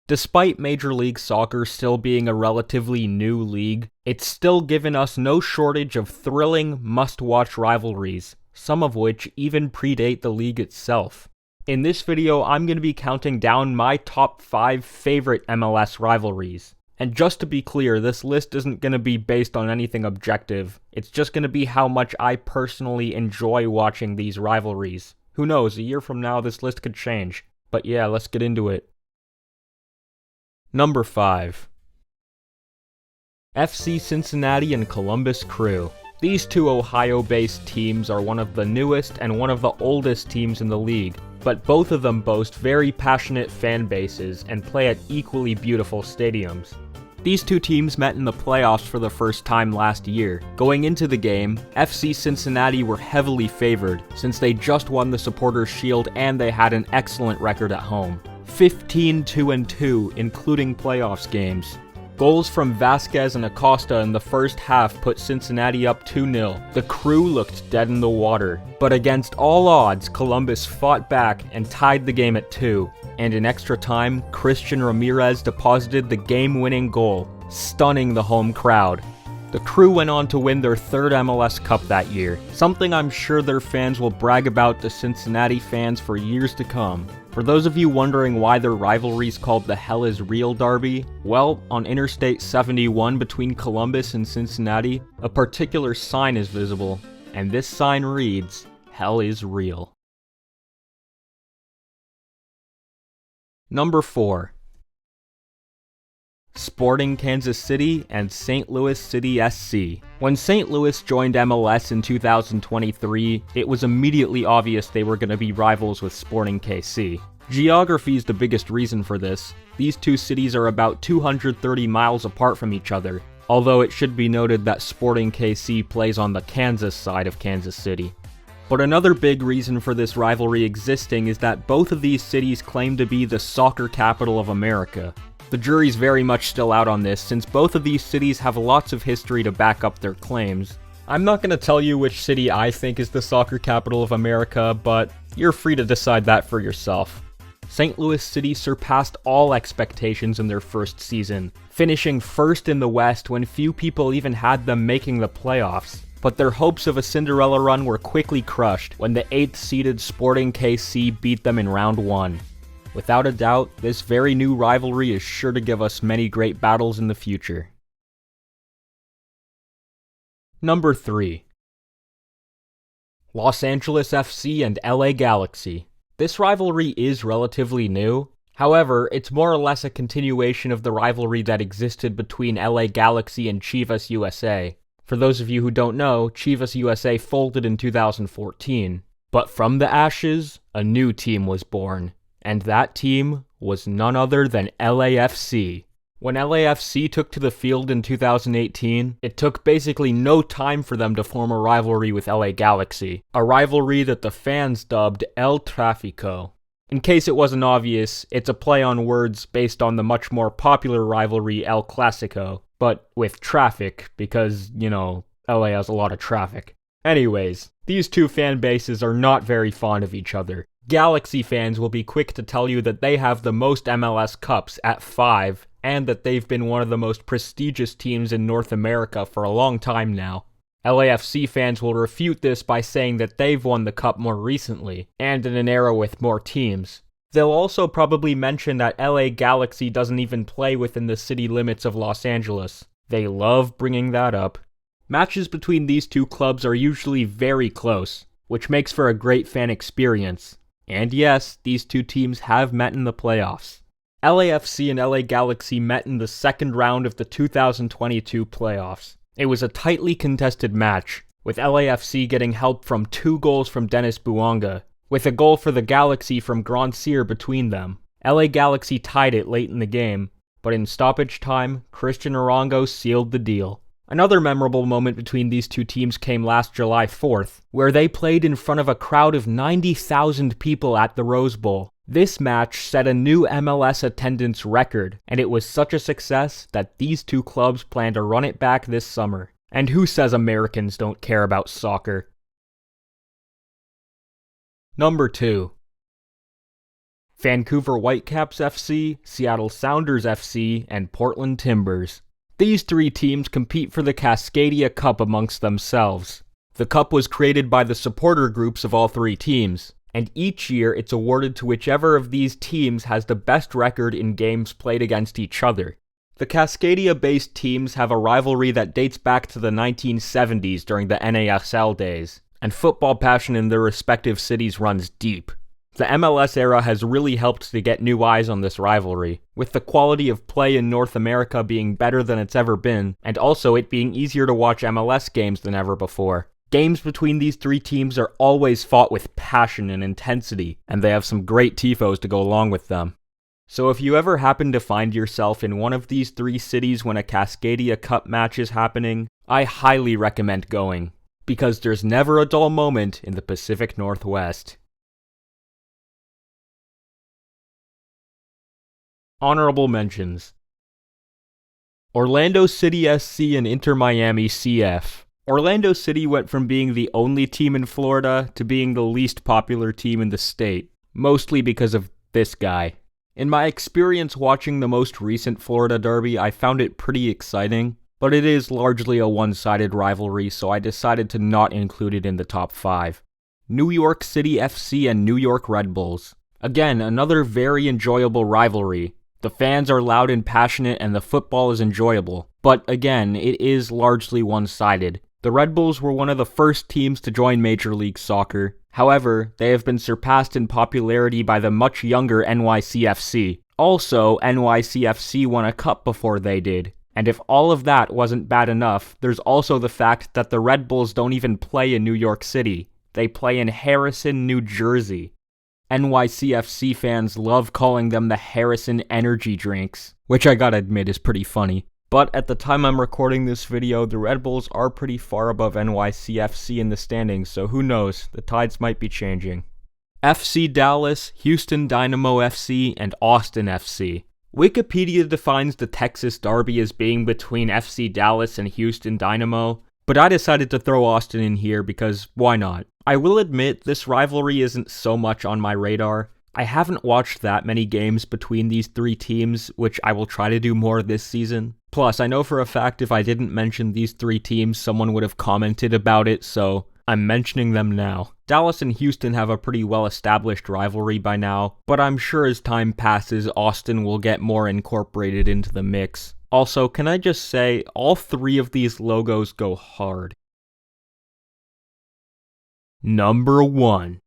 Despite Major League Soccer still being a relatively new league, it's still given us no shortage of thrilling, must-watch rivalries, some of which even predate the league itself. In this video, I'm going to be counting down my top 5 favorite MLS rivalries. And just to be clear, this list isn't going to be based on anything objective, it's just going to be how much I personally enjoy watching these rivalries. Who knows, a year from now this list could change. But yeah, let's get into it. Number 5. FC Cincinnati and Columbus Crew. These two Ohio-based teams are one of the newest and one of the oldest teams in the league, but both of them boast very passionate fan bases and play at equally beautiful stadiums. These two teams met in the playoffs for the first time last year. Going into the game, FC Cincinnati were heavily favored since they just won the Supporters' Shield and they had an excellent record at home. 15-2-2, including playoffs games. Goals from Vasquez and Acosta in the first half put Cincinnati up 2-0. The Crew looked dead in the water, but against all odds, Columbus fought back and tied the game at 2. And in extra time, Christian Ramirez deposited the game-winning goal, stunning the home crowd. The Crew went on to win their 3rd MLS Cup that year, something I'm sure their fans will brag about to Cincinnati fans for years to come. For those of you wondering why their rivalry is called the Hell is Real Derby, well, on Interstate 71 between Columbus and Cincinnati, a particular sign is visible, and this sign reads, Hell is Real. Number 4. Sporting Kansas City and St. Louis City SC. When St. Louis joined MLS in 2023, it was immediately obvious they were going to be rivals with Sporting KC. Geography is the biggest reason for this. These two cities are about 230 miles apart from each other, although it should be noted that Sporting KC plays on the Kansas side of Kansas City. But another big reason for this rivalry existing is that both of these cities claim to be the soccer capital of America. The jury's very much still out on this, since both of these cities have lots of history to back up their claims. I'm not going to tell you which city I think is the soccer capital of America, but you're free to decide that for yourself. St. Louis City surpassed all expectations in their first season, finishing first in the West when few people even had them making the playoffs. But their hopes of a Cinderella run were quickly crushed when the 8th-seeded Sporting KC beat them in round 1. Without a doubt, this very new rivalry is sure to give us many great battles in the future. Number 3. Los Angeles FC and LA Galaxy. This rivalry is relatively new. However, it's more or less a continuation of the rivalry that existed between LA Galaxy and Chivas USA. For those of you who don't know, Chivas USA folded in 2014. But from the ashes, a new team was born. And that team was none other than LAFC. When LAFC took to the field in 2018, it took basically no time for them to form a rivalry with LA Galaxy, a rivalry that the fans dubbed El Tráfico. In case it wasn't obvious, it's a play on words based on the much more popular rivalry El Clásico, but with traffic, because, you know, LA has a lot of traffic. Anyways, these two fan bases are not very fond of each other. Galaxy fans will be quick to tell you that they have the most MLS Cups at 5, and that they've been one of the most prestigious teams in North America for a long time now. LAFC fans will refute this by saying that they've won the Cup more recently, and in an era with more teams. They'll also probably mention that LA Galaxy doesn't even play within the city limits of Los Angeles. They love bringing that up. Matches between these two clubs are usually very close, which makes for a great fan experience. And yes, these two teams have met in the playoffs. LAFC and LA Galaxy met in the second round of the 2022 playoffs. It was a tightly contested match, with LAFC getting help from 2 goals from Dennis Bouanga, with a goal for the Galaxy from Grand Cyr between them. LA Galaxy tied it late in the game, but in stoppage time, Christian Arango sealed the deal. Another memorable moment between these two teams came last July 4th, where they played in front of a crowd of 90,000 people at the Rose Bowl. This match set a new MLS attendance record, and it was such a success that these two clubs plan to run it back this summer. And who says Americans don't care about soccer? Number 2. Vancouver Whitecaps FC, Seattle Sounders FC, and Portland Timbers. These 3 teams compete for the Cascadia Cup amongst themselves. The cup was created by the supporter groups of all 3 teams, and each year it's awarded to whichever of these teams has the best record in games played against each other. The Cascadia-based teams have a rivalry that dates back to the 1970s during the NASL days, and football passion in their respective cities runs deep. The MLS era has really helped to get new eyes on this rivalry, with the quality of play in North America being better than it's ever been, and also it being easier to watch MLS games than ever before. Games between these 3 teams are always fought with passion and intensity, and they have some great tifos to go along with them. So if you ever happen to find yourself in one of these 3 cities when a Cascadia Cup match is happening, I highly recommend going, because there's never a dull moment in the Pacific Northwest. Honorable Mentions: Orlando City SC and Inter Miami CF. Orlando City went from being the only team in Florida to being the least popular team in the state, mostly because of this guy. In my experience watching the most recent Florida derby, I found it pretty exciting, but it is largely a one-sided rivalry, so I decided to not include it in the top 5. New York City FC and New York Red Bulls. Again, another very enjoyable rivalry. The fans are loud and passionate and the football is enjoyable, but again, it is largely one-sided. The Red Bulls were one of the first teams to join Major League Soccer. However, they have been surpassed in popularity by the much younger NYCFC. Also, NYCFC won a cup before they did. And if all of that wasn't bad enough, there's also the fact that the Red Bulls don't even play in New York City. They play in Harrison, New Jersey. NYCFC fans love calling them the Harrison Energy Drinks, which I gotta admit is pretty funny. But at the time I'm recording this video, the Red Bulls are pretty far above NYCFC in the standings, so who knows, the tides might be changing. FC Dallas, Houston Dynamo FC, and Austin FC. Wikipedia defines the Texas Derby as being between FC Dallas and Houston Dynamo, but I decided to throw Austin in here because why not? I will admit this rivalry isn't so much on my radar. I haven't watched that many games between these 3 teams, which I will try to do more this season. Plus, I know for a fact if I didn't mention these 3 teams, someone would have commented about it, so I'm mentioning them now. Dallas and Houston have a pretty well-established rivalry by now, but I'm sure as time passes, Austin will get more incorporated into the mix. Also, can I just say, all 3 of these logos go hard. Number 1.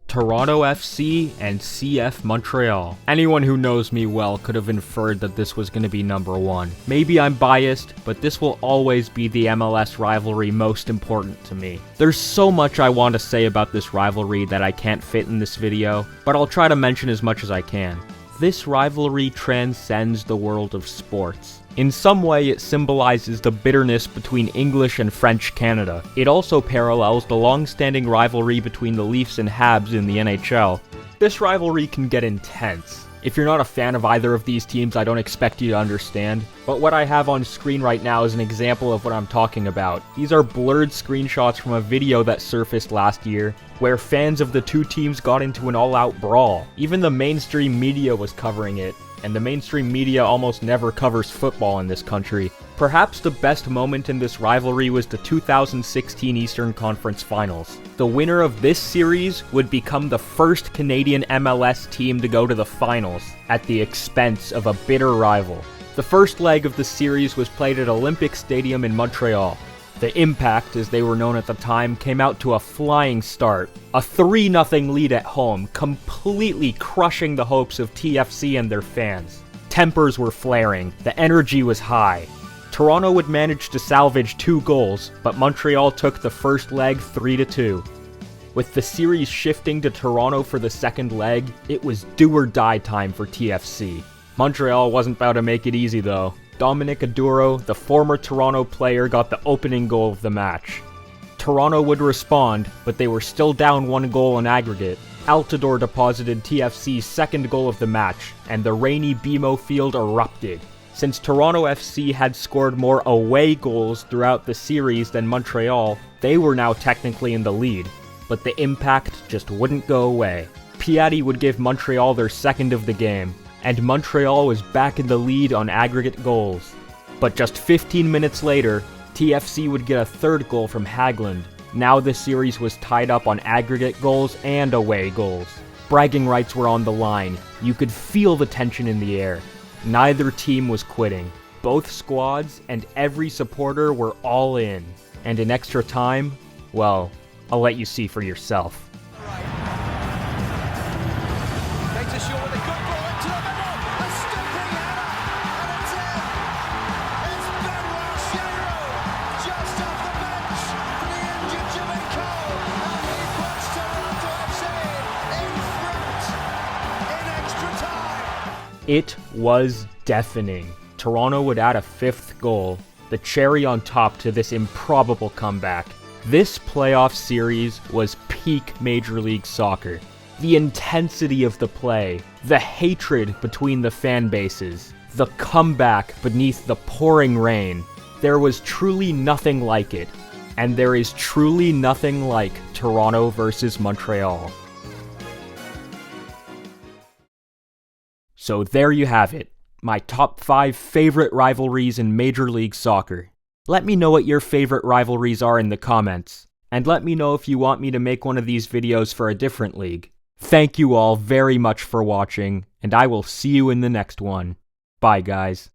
Toronto FC and CF Montreal. Anyone who knows me well could have inferred that this was going to be number 1. Maybe I'm biased, but this will always be the MLS rivalry most important to me. There's so much I want to say about this rivalry that I can't fit in this video, but I'll try to mention as much as I can. This rivalry transcends the world of sports. In some way, it symbolizes the bitterness between English and French Canada. It also parallels the long-standing rivalry between the Leafs and Habs in the NHL. This rivalry can get intense. If you're not a fan of either of these teams, I don't expect you to understand, but what I have on screen right now is an example of what I'm talking about. These are blurred screenshots from a video that surfaced last year, where fans of the 2 teams got into an all-out brawl. Even the mainstream media was covering it, and the mainstream media almost never covers football in this country. Perhaps the best moment in this rivalry was the 2016 Eastern Conference Finals. The winner of this series would become the first Canadian MLS team to go to the finals, at the expense of a bitter rival. The first leg of the series was played at Olympic Stadium in Montreal. The Impact, as they were known at the time, came out to a flying start. A 3-0 lead at home, completely crushing the hopes of TFC and their fans. Tempers were flaring, the energy was high. Toronto would manage to salvage 2 goals, but Montreal took the first leg 3-2. With the series shifting to Toronto for the second leg, it was do-or-die time for TFC. Montreal wasn't about to make it easy though. Dominic Aduro, the former Toronto player, got the opening goal of the match. Toronto would respond, but they were still down 1 goal in aggregate. Altidore deposited TFC's second goal of the match, and the rainy BMO field erupted. Since Toronto FC had scored more away goals throughout the series than Montreal, they were now technically in the lead, but the impact just wouldn't go away. Piatti would give Montreal their second of the game, and Montreal was back in the lead on aggregate goals. But just 15 minutes later, TFC would get a third goal from Haglund. Now the series was tied up on aggregate goals and away goals. Bragging rights were on the line. You could feel the tension in the air. Neither team was quitting. Both squads and every supporter were all in. And in extra time, well, I'll let you see for yourself. It was deafening. Toronto would add a fifth goal, the cherry on top to this improbable comeback. This playoff series was peak Major League Soccer. The intensity of the play, the hatred between the fan bases, the comeback beneath the pouring rain. There was truly nothing like it, and there is truly nothing like Toronto versus Montreal. So there you have it, my top 5 favorite rivalries in Major League Soccer. Let me know what your favorite rivalries are in the comments, and let me know if you want me to make one of these videos for a different league. Thank you all very much for watching, and I will see you in the next one. Bye guys.